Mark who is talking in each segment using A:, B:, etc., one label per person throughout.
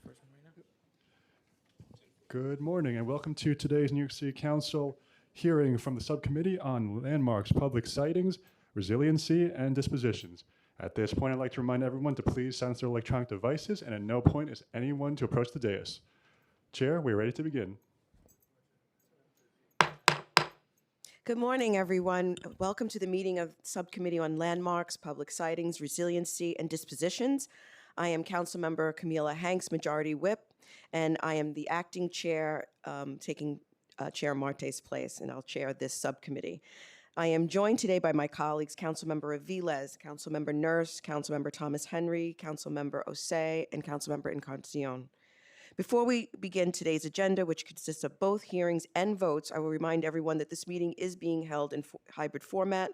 A: first one right now.
B: Good morning and welcome to today's New York City Council hearing from the Subcommittee on Landmarks, Public Sightings, Resiliency, and Dispositions. At this point, I'd like to remind everyone to please silence their electronic devices, and at no point is anyone to approach the dais. Chair, we're ready to begin.
C: Good morning, everyone. Welcome to the meeting of Subcommittee on Landmarks, Public Sightings, Resiliency, and Dispositions. I am Councilmember Camila Hanks, Majority Whip, and I am the acting chair, taking Chair Marte's place, and I'll chair this subcommittee. I am joined today by my colleagues, Councilmember Aviles, Councilmember Nurse, Councilmember Thomas Henry, Councilmember Osei, and Councilmember Encarnacion. Before we begin today's agenda, which consists of both hearings and votes, I will remind everyone that this meeting is being held in hybrid format.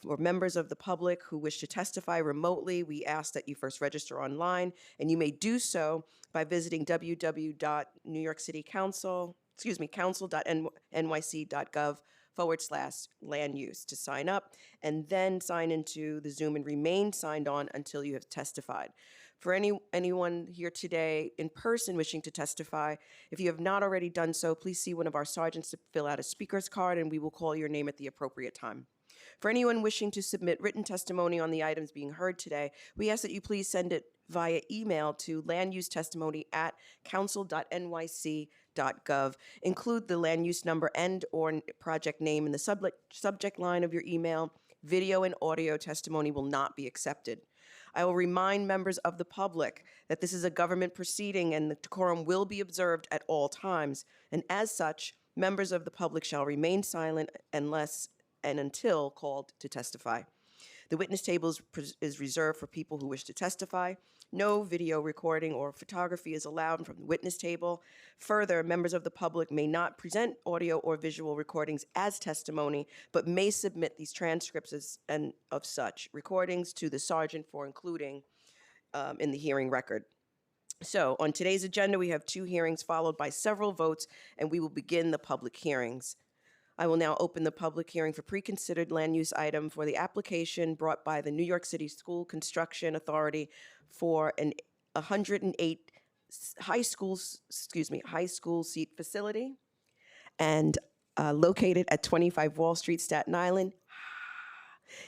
C: For members of the public who wish to testify remotely, we ask that you first register online, and you may do so by visiting council.nyc.gov/land use to sign up, and then sign into the Zoom and remain signed on until you have testified. For anyone here today in person wishing to testify, if you have not already done so, please see one of our sergeants to fill out a speaker's card, and we will call your name at the appropriate time. For anyone wishing to submit written testimony on the items being heard today, we ask that you please send it via email to landusetestimony@council.nyc.gov. Include the land use number and/or project name in the subject line of your email. Video and audio testimony will not be accepted. I will remind members of the public that this is a government proceeding and the decorum will be observed at all times. And as such, members of the public shall remain silent unless and until called to testify. The witness table is reserved for people who wish to testify. No video recording or photography is allowed from the witness table. Further, members of the public may not present audio or visual recordings as testimony, but may submit these transcripts of such recordings to the sergeant for including in the hearing record. So on today's agenda, we have 2 hearings followed by several votes, and we will begin the public hearings. I will now open the public hearing for pre-considered land use item for the application brought by the New York City School Construction Authority for an 108 high school seat facility and located at 25 Wall Street, Staten Island,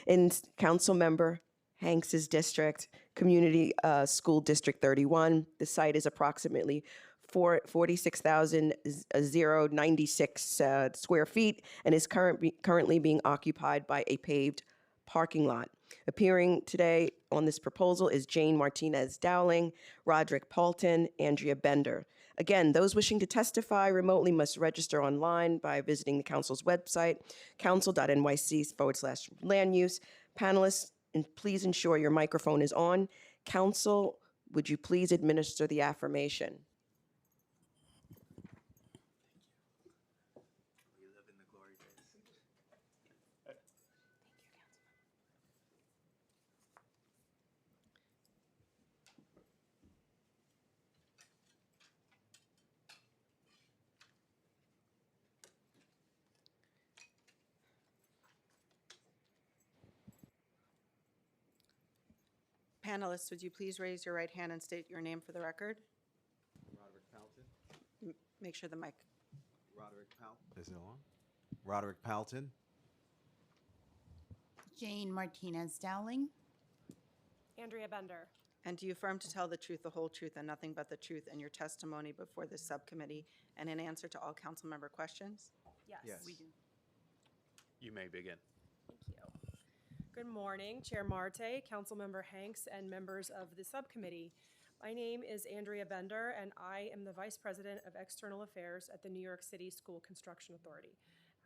C: in Councilmember Hanks's district, Community School District 31. The site is approximately 46,096 square feet and is currently being occupied by a paved parking lot. Appearing today on this proposal is Jane Martinez Dowling, Roderick Paulton, Andrea Bender. Again, those wishing to testify remotely must register online by visiting the council's website, council.nyc/land use. Panelists, please ensure your microphone is on. Council, would you please administer the affirmation?
D: Panelists, would you please raise your right hand and state your name for the record?
E: Roderick Palton.
D: Make sure the mic.
E: Roderick Palton. Is it on? Roderick Palton.
F: Jane Martinez Dowling.
G: Andrea Bender.
D: And do you affirm to tell the truth, the whole truth, and nothing but the truth in your testimony before this subcommittee and in answer to all council member questions?
G: Yes.
D: We do.
A: You may begin.
G: Thank you. Good morning, Chair Marte, Councilmember Hanks, and members of the subcommittee. My name is Andrea Bender, and I am the Vice President of External Affairs at the New York City School Construction Authority.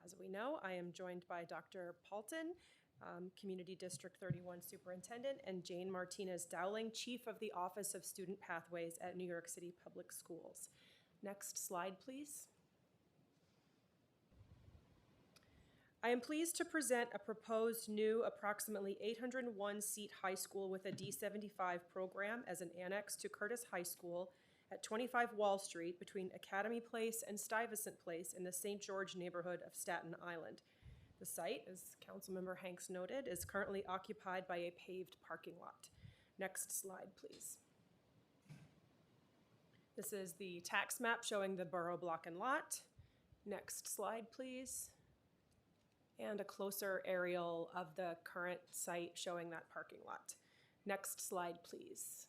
G: As we know, I am joined by Dr. Paulton, Community District 31 Superintendent, and Jane Martinez Dowling, Chief of the Office of Student Pathways at New York City Public Schools. Next slide, please. I am pleased to present a proposed new approximately 801-seat high school with a D75 program as an annex to Curtis High School at 25 Wall Street between Academy Place and Stuyvesant Place in the St. George neighborhood of Staten Island. The site, as Councilmember Hanks noted, is currently occupied by a paved parking lot. Next slide, please. This is the tax map showing the borough block and lot. Next slide, please. And a closer aerial of the current site showing that parking lot. Next slide, please.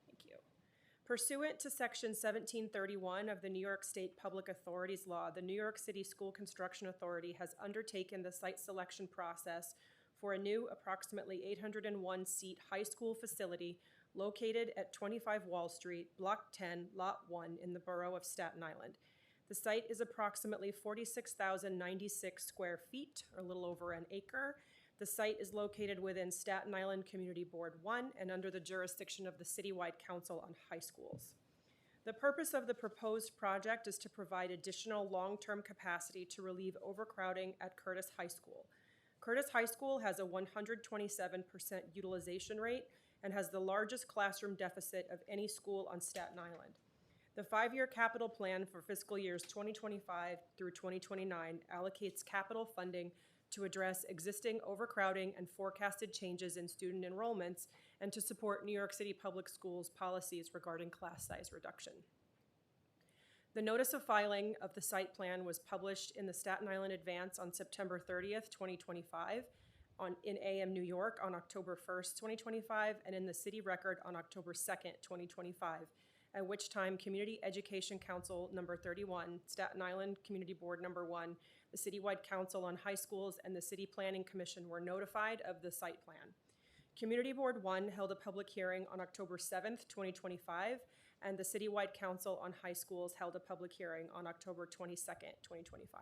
G: Thank you. Pursuant to Section 1731 of the New York State Public Authorities Law, the New York City School Construction Authority has undertaken the site selection process for a new approximately 801-seat high school facility located at 25 Wall Street, Block 10, Lot 1 in the borough of Staten Island. The site is approximately 46,096 square feet, or a little over an acre. The site is located within Staten Island Community Board 1 and under the jurisdiction of the Citywide Council on High Schools. The purpose of the proposed project is to provide additional long-term capacity to relieve overcrowding at Curtis High School. Curtis High School has a 127% utilization rate and has the largest classroom deficit of any school on Staten Island. The 5-year capital plan for fiscal years 2025 through 2029 allocates capital funding to address existing overcrowding and forecasted changes in student enrollments and to support New York City Public Schools policies regarding class size reduction. The notice of filing of the site plan was published in the Staten Island Advance on September 30th, 2025, in AM New York on October 1st, 2025, and in the City Record on October 2nd, 2025, at which time Community Education Council number 31, Staten Island Community Board number 1, the Citywide Council on High Schools, and the City Planning Commission were notified of the site plan. Community Board 1 held a public hearing on October 7th, 2025, and the Citywide Council on High Schools held a public hearing on October 22nd, 2025.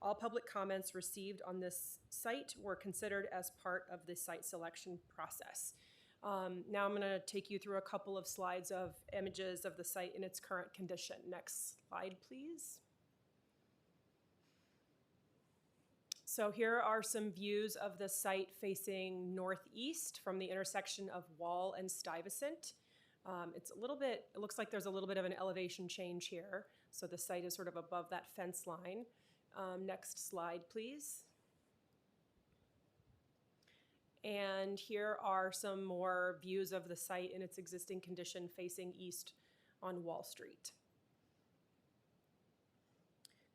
G: All public comments received on this site were considered as part of the site selection process. Now I'm going to take you through a couple of slides of images of the site in its current condition. Next slide, please. So here are some views of the site facing northeast from the intersection of Wall and Stuyvesant. It looks like there's a little bit of an elevation change here. So the site is sort of above that fence line. Next slide, please. And here are some more views of the site in its existing condition facing east on Wall Street.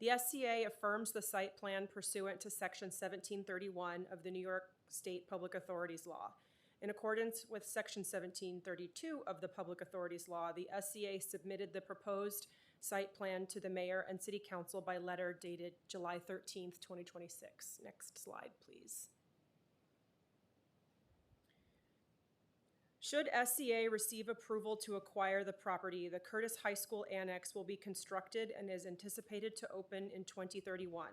G: The SCA affirms the site plan pursuant to Section 1731 of the New York State Public Authorities Law. In accordance with Section 1732 of the Public Authorities Law, the SCA submitted the proposed site plan to the Mayor and City Council by letter dated July 13th, 2026. Next slide, please. Should SCA receive approval to acquire the property, the Curtis High School Annex will be constructed and is anticipated to open in 2031.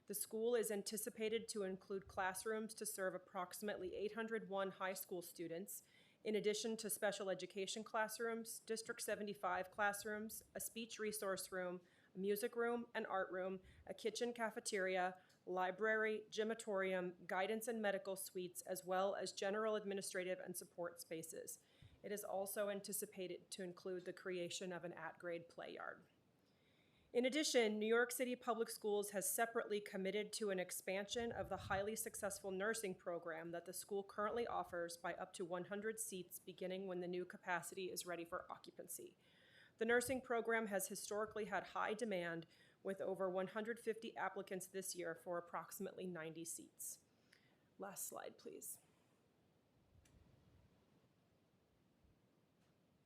G: The school is anticipated to include classrooms to serve approximately 801 high school students, in addition to special education classrooms, District 75 classrooms, a speech resource room, a music room, an art room, a kitchen cafeteria, library, gymatorium, guidance and medical suites, as well as general administrative and support spaces. It is also anticipated to include the creation of an at-grade play yard. In addition, New York City Public Schools has separately committed to an expansion of the highly successful nursing program that the school currently offers by up to 100 seats beginning when the new capacity is ready for occupancy. The nursing program has historically had high demand, with over 150 applicants this year for approximately 90 seats. Last slide, please.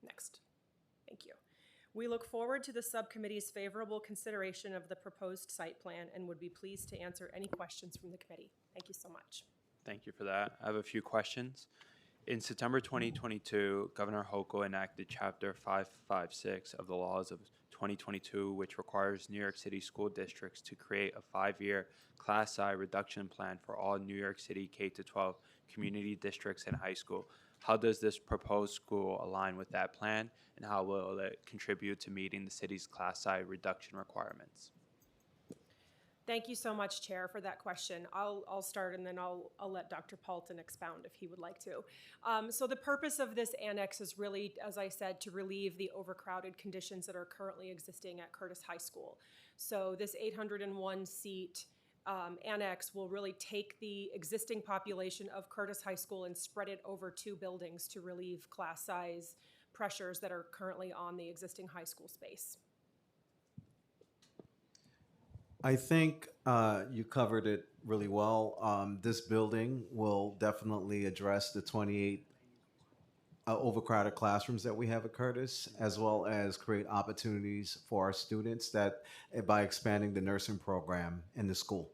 G: Next. Thank you. We look forward to the subcommittee's favorable consideration of the proposed site plan and would be pleased to answer any questions from the committee. Thank you so much.
A: Thank you for that. I have a few questions. In September 2022, Governor Hochul enacted Chapter 556 of the laws of 2022, which requires New York City school districts to create a 5-year class size reduction plan for all New York City K-12 community districts and high school. How does this proposed school align with that plan, and how will it contribute to meeting the city's class size reduction requirements?
G: Thank you so much, Chair, for that question. I'll start and then I'll let Dr. Paulton expound if he would like to. So the purpose of this annex is really, as I said, to relieve the overcrowded conditions that are currently existing at Curtis High School. So this 801-seat annex will really take the existing population of Curtis High School and spread it over 2 buildings to relieve class size pressures that are currently on the existing high school space.
E: I think you covered it really well. This building will definitely address the 28 overcrowded classrooms that we have at Curtis, as well as create opportunities for our students that by expanding the nursing program in the school.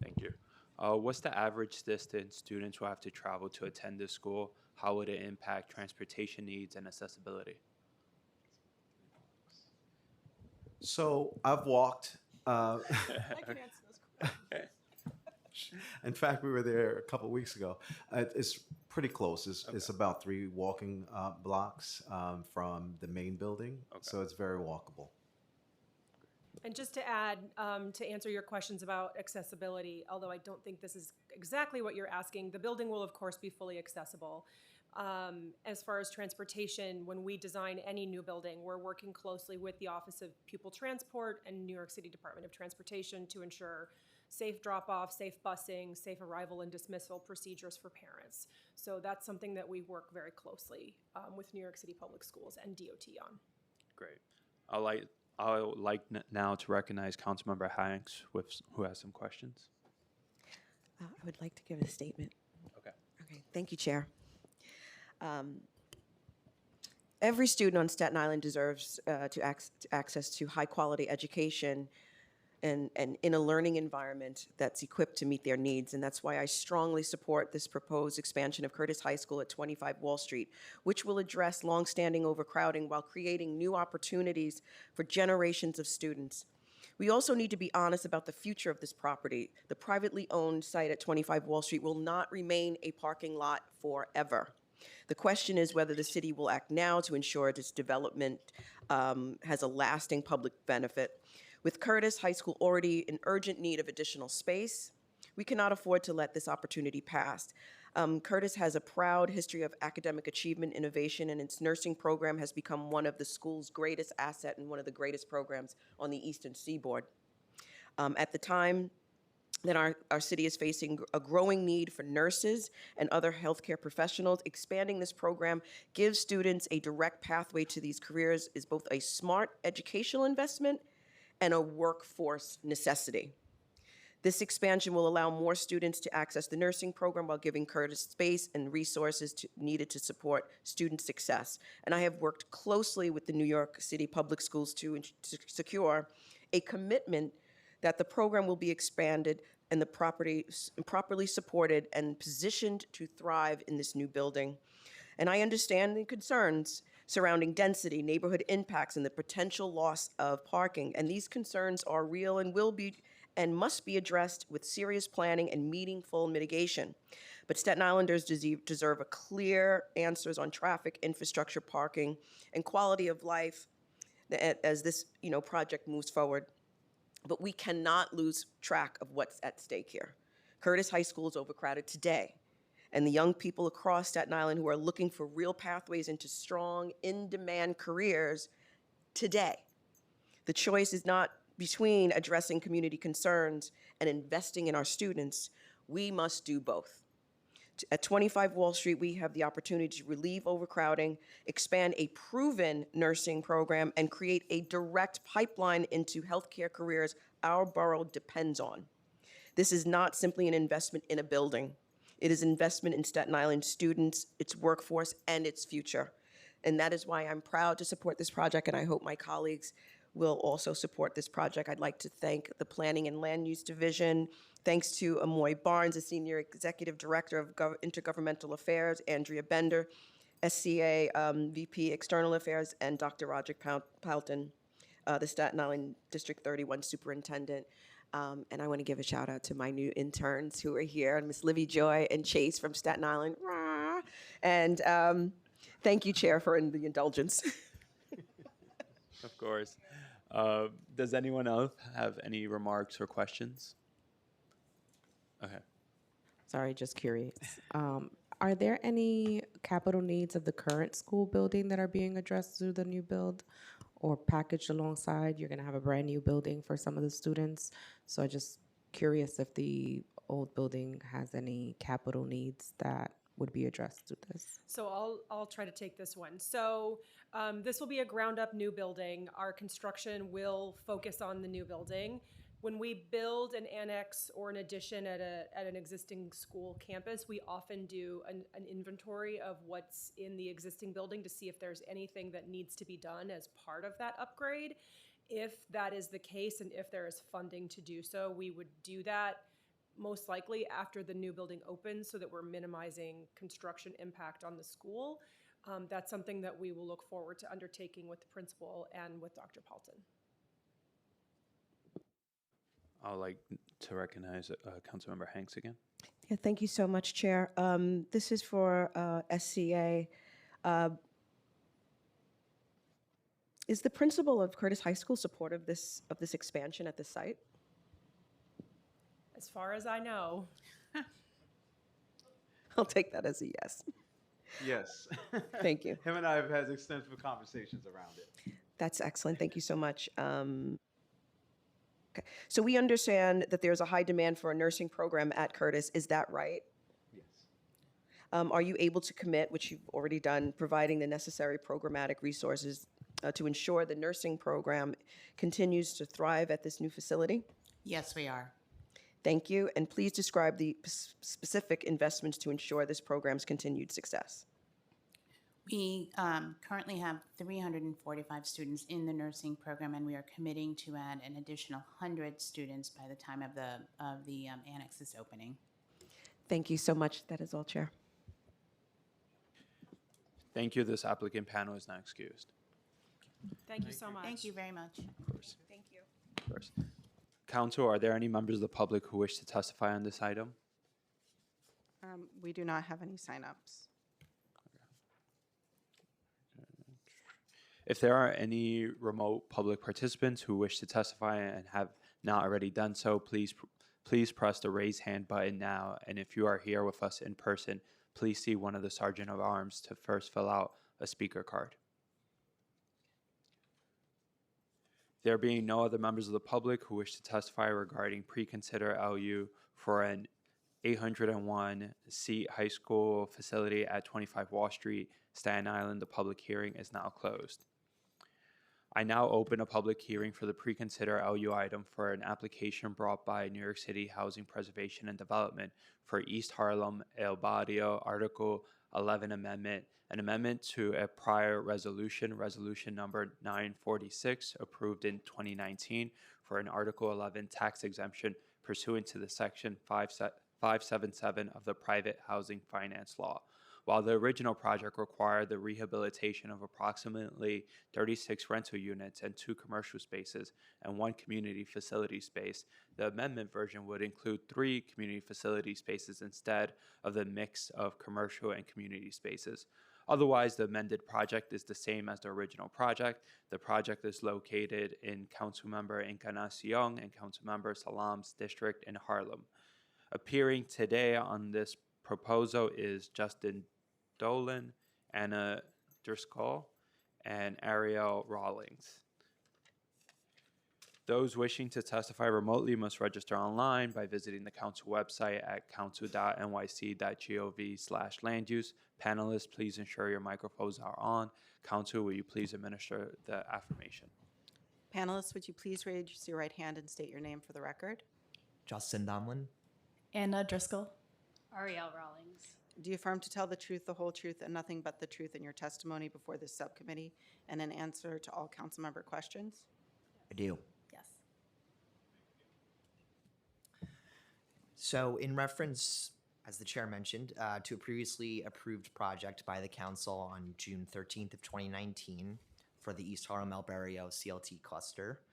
A: Thank you. What's the average distance students will have to travel to attend this school? How would it impact transportation needs and accessibility?
E: So I've walked.
D: I can answer those questions.
E: In fact, we were there a couple weeks ago. It's pretty close. It's about 3 walking blocks from the main building, so it's very walkable.
G: And just to add, to answer your questions about accessibility, although I don't think this is exactly what you're asking, the building will of course be fully accessible. As far as transportation, when we design any new building, we're working closely with the Office of Pupil Transport and New York City Department of Transportation to ensure safe drop-off, safe busing, safe arrival and dismissal procedures for parents. So that's something that we work very closely with New York City Public Schools and DOT on.
A: Great. I would like now to recognize Councilmember Hanks, who has some questions.
C: I would like to give a statement.
A: Okay.
C: Okay, thank you, Chair. Every student on Staten Island deserves access to high-quality education and in a learning environment that's equipped to meet their needs. And that's why I strongly support this proposed expansion of Curtis High School at 25 Wall Street, which will address longstanding overcrowding while creating new opportunities for generations of students. We also need to be honest about the future of this property. The privately owned site at 25 Wall Street will not remain a parking lot forever. The question is whether the city will act now to ensure this development has a lasting public benefit. With Curtis High School already in urgent need of additional space, we cannot afford to let this opportunity pass. Curtis has a proud history of academic achievement, innovation, and its nursing program has become one of the school's greatest asset and one of the greatest programs on the Eastern Seaboard. At the time that our city is facing a growing need for nurses and other healthcare professionals, expanding this program gives students a direct pathway to these careers is both a smart educational investment and a workforce necessity. This expansion will allow more students to access the nursing program while giving Curtis space and resources needed to support student success. And I have worked closely with the New York City Public Schools to secure a commitment that the program will be expanded and the property properly supported and positioned to thrive in this new building. And I understand the concerns surrounding density, neighborhood impacts, and the potential loss of parking. And these concerns are real and will be and must be addressed with serious planning and meaningful mitigation. But Staten Islanders deserve a clear answers on traffic, infrastructure, parking, and quality of life as this project moves forward. But we cannot lose track of what's at stake here. Curtis High School is overcrowded today, and the young people across Staten Island who are looking for real pathways into strong, in-demand careers today. The choice is not between addressing community concerns and investing in our students. We must do both. At 25 Wall Street, we have the opportunity to relieve overcrowding, expand a proven nursing program, and create a direct pipeline into healthcare careers our borough depends on. This is not simply an investment in a building. It is investment in Staten Island students, its workforce, and its future. And that is why I'm proud to support this project, and I hope my colleagues will also support this project. I'd like to thank the Planning and Land Use Division. Thanks to Amoy Barnes, the Senior Executive Director of Intergovernmental Affairs, Andrea Bender, SCA VP External Affairs, and Dr. Roderick Poulton, the Staten Island District 31 Superintendent. And I want to give a shout out to my new interns who are here, Miss Livy Joy and Chase from Staten Island. And thank you, Chair, for the indulgence.
A: Of course. Does anyone else have any remarks or questions? Okay.
H: Sorry, just curious. Are there any capital needs of the current school building that are being addressed through the new build or packaged alongside? You're going to have a brand new building for some of the students. So I'm just curious if the old building has any capital needs that would be addressed through this?
G: So I'll try to take this one. So this will be a ground up new building. Our construction will focus on the new building. When we build an annex or an addition at an existing school campus, we often do an inventory of what's in the existing building to see if there's anything that needs to be done as part of that upgrade. If that is the case and if there is funding to do so, we would do that most likely after the new building opens so that we're minimizing construction impact on the school. That's something that we will look forward to undertaking with the principal and with Dr. Paulton.
A: I'd like to recognize Councilmember Hanks again.
C: Yeah, thank you so much, Chair. This is for SCA. Is the principal of Curtis High School supportive of this expansion at the site?
G: As far as I know,
C: I'll take that as a yes.
E: Yes.
C: Thank you.
E: Him and I have had extensive conversations around it.
C: That's excellent. Thank you so much. Okay. So we understand that there's a high demand for a nursing program at Curtis. Is that right?
E: Yes.
C: Are you able to commit, which you've already done, providing the necessary programmatic resources to ensure the nursing program continues to thrive at this new facility?
F: Yes, we are.
C: Thank you. And please describe the specific investments to ensure this program's continued success.
F: We currently have 345 students in the nursing program, and we are committing to add an additional 100 students by the time of the annex's opening.
C: Thank you so much. That is all, Chair.
A: Thank you. This applicant panel is now excused.
G: thank you so much.
F: Thank you very much.
A: Of course.
C: Thank you.
A: Of course. Council, are there any members of the public who wish to testify on this item?
D: We do not have any signups.
A: If there are any remote public participants who wish to testify and have not already done so, please press the raise hand button now. And if you are here with us in person, please see one of the Sergeant of Arms to first fill out a speaker card. There being no other members of the public who wish to testify regarding pre-consider LU for an 801-seat high school facility at 25 Wall Street, Staten Island, the public hearing is now closed. I now open a public hearing for the pre-consider LU item for an application brought by New York City Housing Preservation and Development for East Harlem El Barrio Article 11 Amendment, an amendment to a prior resolution, resolution number 946, approved in 2019 for an Article 11 tax exemption pursuant to the Section 577 of the Private Housing Finance Law. While the original project required the rehabilitation of approximately 36 rental units and 2 commercial spaces and 1 community facility space, the amendment version would include 3 community facility spaces instead of the mix of commercial and community spaces. Otherwise, the amended project is the same as the original project. The project is located in Councilmember Encarnacion and Councilmember Salam's district in Harlem. Appearing today on this proposal is Justin Dolan, Anna Driscoll, and Ariel Rawlings. Those wishing to testify remotely must register online by visiting the council website at council.nyc.gov/landuse. Panelists, please ensure your microphones are on. Council, will you please administer the affirmation?
D: Panelists, would you please raise your right hand and state your name for the record?
I: Justin Domlin.
J: Anna Driscoll.
K: Ariel Rawlings.
D: Do you affirm to tell the truth, the whole truth, and nothing but the truth in your testimony before this subcommittee and in answer to all council member questions?
I: I do.
J: Yes.
I: So in reference, as the chair mentioned, to a previously approved project by the council on June 13th of 2019 for the East Harlem El Barrio CLT cluster,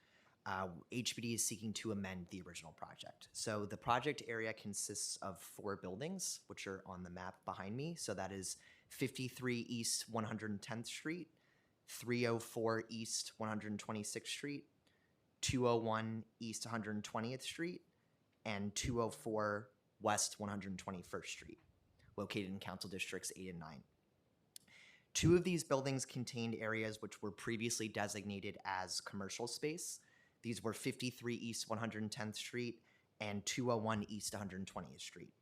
I: HPD is seeking to amend the original project. So the project area consists of 4 buildings, which are on the map behind me. So that is 53 East 110th Street, 304 East 126th Street, 201 East 120th Street, and 204 West 121st Street, located in council districts 8 and 9. 2 of these buildings contained areas which were previously designated as commercial space. These were 53 East 110th Street and 201 East 120th Street.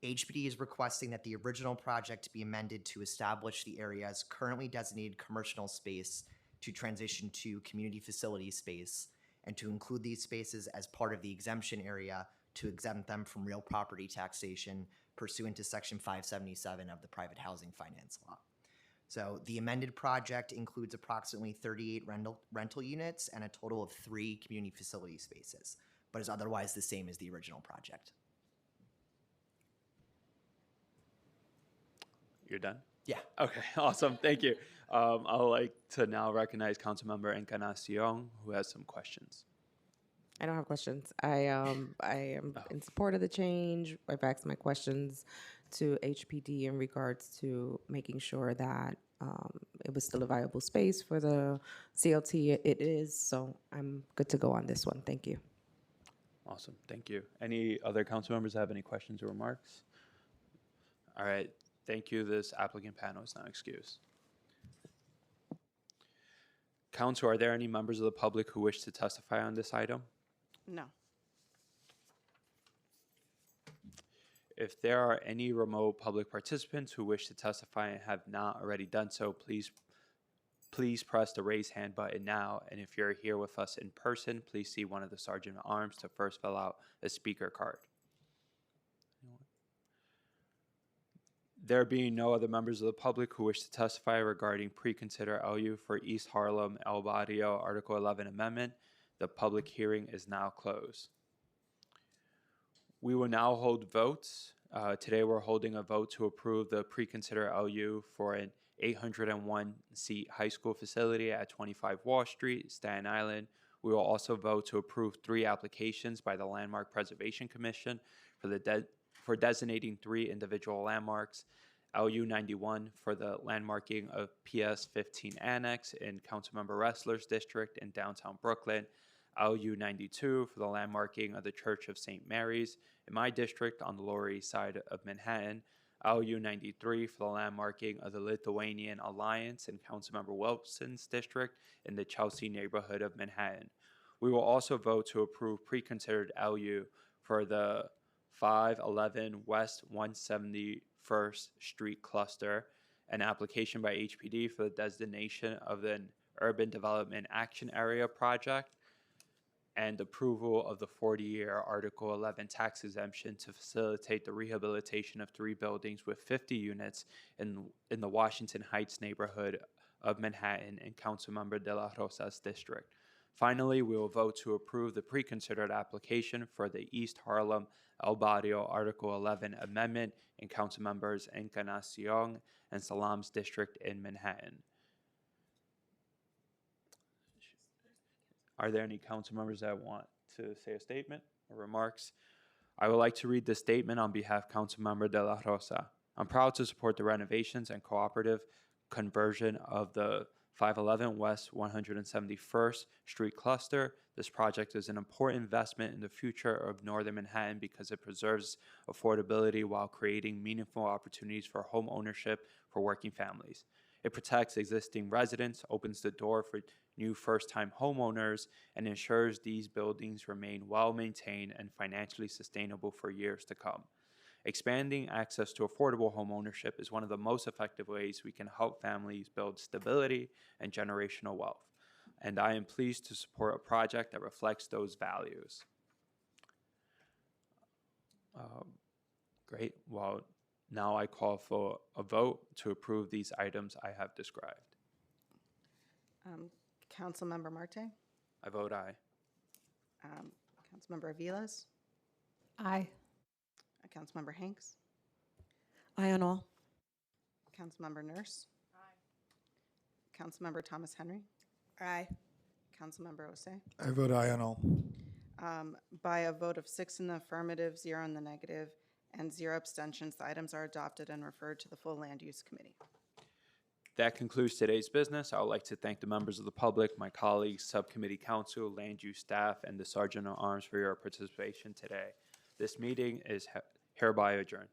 I: HPD is requesting that the original project be amended to establish the area's currently designated commercial space to transition to community facility space, and to include these spaces as part of the exemption area to exempt them from real property taxation pursuant to Section 577 of the Private Housing Finance Law. So the amended project includes approximately 38 rental units and a total of 3 community facility spaces, but is otherwise the same as the original project.
A: You're done?
I: Yeah.
A: Okay, awesome. Thank you. I would like to now recognize Councilmember Encarnacion, who has some questions.
H: I don't have questions. I am in support of the change. I've asked my questions to HPD in regards to making sure that it was still a viable space for the CLT. It is, so I'm good to go on this one. Thank you.
A: Awesome, thank you. Any other council members have any questions or remarks? All right, thank you. This applicant panel is now excused. Council, are there any members of the public who wish to testify on this item?
D: No.
A: If there are any remote public participants who wish to testify and have not already done so, please press the raise hand button now. And if you're here with us in person, please see one of the sergeant at arms to first fill out a speaker card. There being no other members of the public who wish to testify regarding pre-consider LU for East Harlem El Barrio Article 11 Amendment, the public hearing is now closed. We will now hold votes. Today we're holding a vote to approve the pre-consider LU for an 801-seat high school facility at 25 Wall Street, Staten Island. We will also vote to approve 3 applications by the Landmark Preservation Commission for designating 3 individual landmarks: LU 91 for the landmarking of PS 15 Annex in Councilmember Ressler's district in downtown Brooklyn, LU 92 for the landmarking of the Church of St. Mary's in my district on the Lower East Side of Manhattan, LU 93 for the landmarking of the Lithuanian Alliance in Councilmember Wilson's district in the Chelsea neighborhood of Manhattan. We will also vote to approve pre-considered LU for the 511 West 171st Street cluster, an application by HPD for the designation of an Urban Development Action Area project, and approval of the 40-year Article 11 tax exemption to facilitate the rehabilitation of 3 buildings with 50 units in the Washington Heights neighborhood of Manhattan in Councilmember De La Rosa's district. Finally, we will vote to approve the pre-considered application for the East Harlem El Barrio Article 11 Amendment in Councilmembers Encarnacion and Salam's district in Manhattan. Are there any council members that want to say a statement or remarks? I would like to read the statement on behalf of Councilmember De La Rosa. I'm proud to support the renovations and cooperative conversion of the 511 West 171st Street cluster. This project is an important investment in the future of Northern Manhattan because it preserves affordability while creating meaningful opportunities for home ownership for working families. It protects existing residents, opens the door for new first-time homeowners, and ensures these buildings remain well-maintained and financially sustainable for years to come. Expanding access to affordable homeownership is one of the most effective ways we can help families build stability and generational wealth, and I am pleased to support a project that reflects those values. Great. Well, now I call for a vote to approve these items I have described.
D: Councilmember Marte,
A: I vote aye.
D: Councilmember Aviles,
J: Aye.
D: Councilmember Hanks,
C: Aye on all.
D: Councilmember Nurse. Aye. Councilmember Thomas Henry,
J: Aye.
D: Councilmember Osei.
L: I vote aye on all.
D: By a vote of 6 in the affirmative, 0 in the negative, and 0 abstentions, the items are adopted and referred to the full Land Use Committee.
A: That concludes today's business. I would like to thank the members of the public, my colleagues, subcommittee council, land use staff, and the Sergeant at Arms for your participation today. This meeting is hereby adjourned.